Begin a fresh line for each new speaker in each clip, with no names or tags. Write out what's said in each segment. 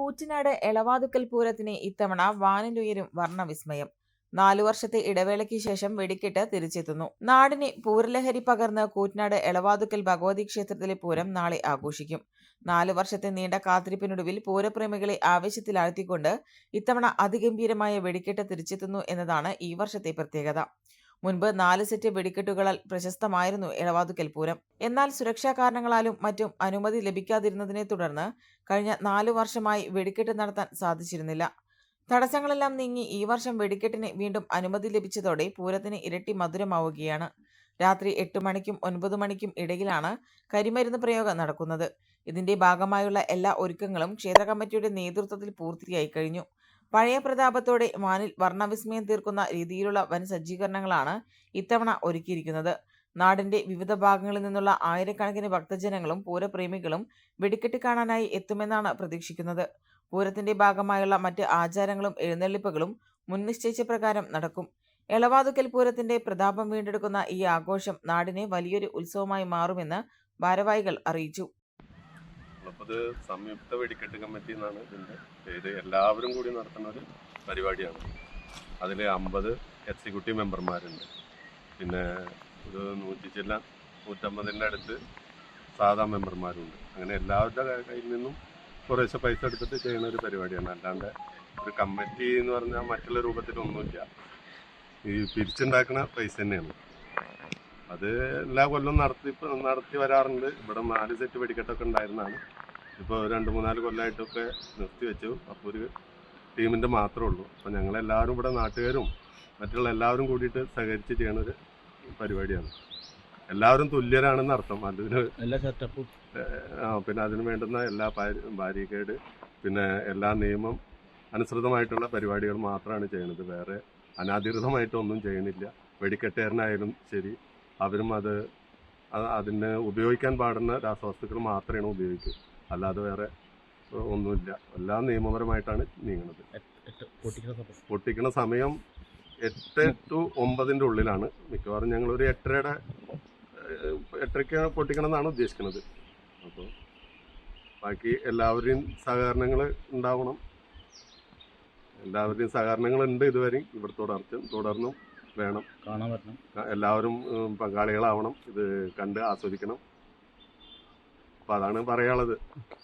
കൂറ്റനാട് എളവാതുക്കൽ പൂരത്തിന് ഇത്തവണ വാനിലുയരും വർണ്ണവിസ്മയം. 4 വർഷത്തെ ഇടവേളയ്ക്ക് ശേഷം വെടിക്കെട്ട് തിരിച്ചെത്തുന്നു. നാടിന് പൂരലഹരി പകർന്ന് കൂറ്റനാട് എളവാതുക്കൽ ഭഗവതി ക്ഷേത്രത്തിലെ പൂരം നാളെ ആഘോഷിക്കും. 4 വർഷത്തെ നീണ്ട കാത്തിരിപ്പിനൊടുവിൽ പൂരപ്രേമികളെ ആവേശത്തിലാഴ്ത്തിക്കൊണ്ട് ഇത്തവണ അതിഗംഭീരമായ വെടിക്കെട്ട് തിരിച്ചെത്തുന്നു എന്നതാണ് ഈ വർഷത്തെ പ്രത്യേകത. മുൻപ് 4 സെറ്റ് വെടിക്കെട്ടുകളാൽ പ്രശസ്തമായിരുന്നു എളവാതുക്കൽ പൂരം. എന്നാൽ സുരക്ഷാ കാരണങ്ങളാലും മറ്റും അനുമതി ലഭിക്കാതിരുന്നതിനെ തുടർന്ന് കഴിഞ്ഞ 4 വർഷമായി വെടിക്കെട്ട് നടത്താൻ സാധിച്ചിരുന്നില്ല. തടസ്സങ്ങളെല്ലാം നീങ്ങി ഈ വർഷം വെടിക്കെട്ടിന് വീണ്ടും അനുമതി ലഭിച്ചതോടെ പൂരത്തിന് ഇരട്ടി മധുരമാവുകയാണ്. രാത്രി 8 മണിക്കും 9 മണിക്കും ഇടയിലാണ് കരിമരുന്ന് പ്രയോഗം നടക്കുന്നത്. ഇതിന്റെ ഭാഗമായുള്ള എല്ലാ ഒരുക്കങ്ങളും ക്ഷേത്ര കമ്മിറ്റിയുടെ നേതൃത്വത്തിൽ പൂർത്തിയായി കഴിഞ്ഞു. പഴയ പ്രതാപത്തോടെ വാനിൽ വർണ്ണവിസ്മയം തീർക്കുന്ന രീതിയിലുള്ള വൻ സജ്ജീകരണങ്ങളാണ് ഇത്തവണ ഒരുക്കിയിരിക്കുന്നത്. നാടിന്റെ വിവിധ ഭാഗങ്ങളിൽ നിന്നുള്ള ആയിരക്കണക്കിന് ഭക്തജനങ്ങളും പൂരപ്രേമികളും വെടിക്കെട്ട് കാണാനായി എത്തുമെന്നാണ് പ്രതീക്ഷിക്കുന്നത്. പൂരത്തിന്റെ ഭാഗമായുള്ള മറ്റ് ആചാരങ്ങളും എഴുന്നള്ളിപ്പുകളും മുൻനിശ്ചയിച്ച പ്രകാരം നടക്കും. എളവാതുക്കൽ പൂരത്തിന്റെ പ്രതാപം വീണ്ടെടുക്കുന്ന ഈ ആഘോഷം നാടിന് വലിയൊരു ഉത്സവമായി മാറുമെന്ന് ഭാരവാഹികൾ അറിയിച്ചു.
സംയുക്ത വെടിക്കെട്ട് കമ്മിറ്റി എന്നാണ് ഇതിൻ്റെ പേര്. എല്ലാവരും കൂടി നടത്തുന്ന ഒരു പരിപാടിയാണ്. അതിൽ 50 എക്സിക്യൂട്ടീവ് മെമ്പർമാരുണ്ട്. പിന്നെ ഒരു 150 അടുത്ത് സാധാ മെമ്പർമാരുണ്ട്. അങ്ങനെ എല്ലാവരുടെ കയ്യിൽ നിന്നും കുറേശ്ശെ പൈസ എടുത്തിട്ട് ചെയ്യുന്ന ഒരു പരിപാടിയാണ്. അല്ലാണ്ട് ഒരു കമ്മിറ്റി എന്ന് പറഞ്ഞാൽ മറ്റുള്ള രൂപത്തിലൊന്നുമില്ല. ഈ പിരിച്ചുണ്ടാക്കുന്ന പൈസ തന്നെയാണ്. അത് എല്ലാ കൊല്ലം നടത്തി വരാറുണ്ട്. ഇവിടെ 4 സെറ്റ് വെടിക്കെട്ടൊക്കെ ഉണ്ടായിരുന്നതാണ്. ഇപ്പോൾ 2-3-4 കൊല്ലമായിട്ടൊക്കെ നിർത്തി വെച്ചു. അപ്പോൾ ഒരു ടീമിൻ്റെ മാത്രമേ ഉള്ളൂ. അപ്പോൾ ഞങ്ങളെല്ലാവരും ഇവിടെ നാട്ടുകാരും മറ്റുള്ള എല്ലാവരും കൂടിയിട്ട് സഹകരിച്ച് ചെയ്യുന്ന ഒരു പരിപാടിയാണ്. എല്ലാവരും തുല്യരാണെന്ന് അർത്ഥം. അതിന്
എല്ലാ സെറ്റപ്പും
പിന്നെ അതിന് വേണ്ടുന്ന എല്ലാ ബാരിക്കേഡ് പിന്നെ എല്ലാ നിയമം അനുസൃതമായിട്ടുള്ള പരിപാടികൾ മാത്രമാണ് ചെയ്യുന്നത്. വേറെ അനാധികൃതമായിട്ടൊന്നും ചെയ്യുന്നില്ല. വെടിക്കെട്ടുകാരനായാലും ശരി, അവരും അതിന് ഉപയോഗിക്കാൻ പാടുന്ന രാസവസ്തുക്കൾ മാത്രമാണ് ഉപയോഗിക്കുക. അല്ലാതെ വേറെ ഒന്നുമില്ല. എല്ലാം നിയമപരമായിട്ടാണ് നീങ്ങുന്നത്. പൊട്ടിക്കുന്ന സമയം 8 to 9 ഉള്ളിലാണ്. മിക്കവാറും ഞങ്ങളൊരു 8:30 പൊട്ടിക്കണം എന്നാണ് ഉദ്ദേശിക്കുന്നത്. അപ്പോൾ ബാക്കി എല്ലാവരുടെയും സഹകരണങ്ങൾ ഉണ്ടാവണം. എല്ലാവരുടെയും സഹകരണങ്ങളുണ്ട് ഇതുവരെയും. ഇവിടെ തുടർന്നും വേണം.
കാണാൻ പറ്റണം.
എല്ലാവരും പങ്കാളികളാവണം. ഇത് കണ്ട് ആസ്വദിക്കണം. അപ്പൊ അതാണ് പറയാനുള്ളത്.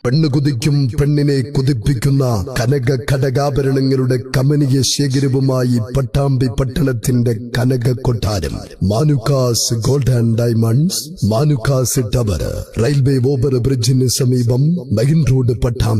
പെണ്ണ് കുതിക്കും പെണ്ണിനെ കുതിപ്പിക്കുന്ന കനക ഘടകാഭരണങ്ങളുടെ കമനീയ ശേഖരവുമായി പട്ടാമ്പി പട്ടണത്തിന്റെ കനക കൊട്ടാരം Manukkas gold and diamonds, Manukkas tower, railway over ബ്രിഡ്ജിന് സമീപം മെയിൻ റോഡ്, പട്ടാമ്പി.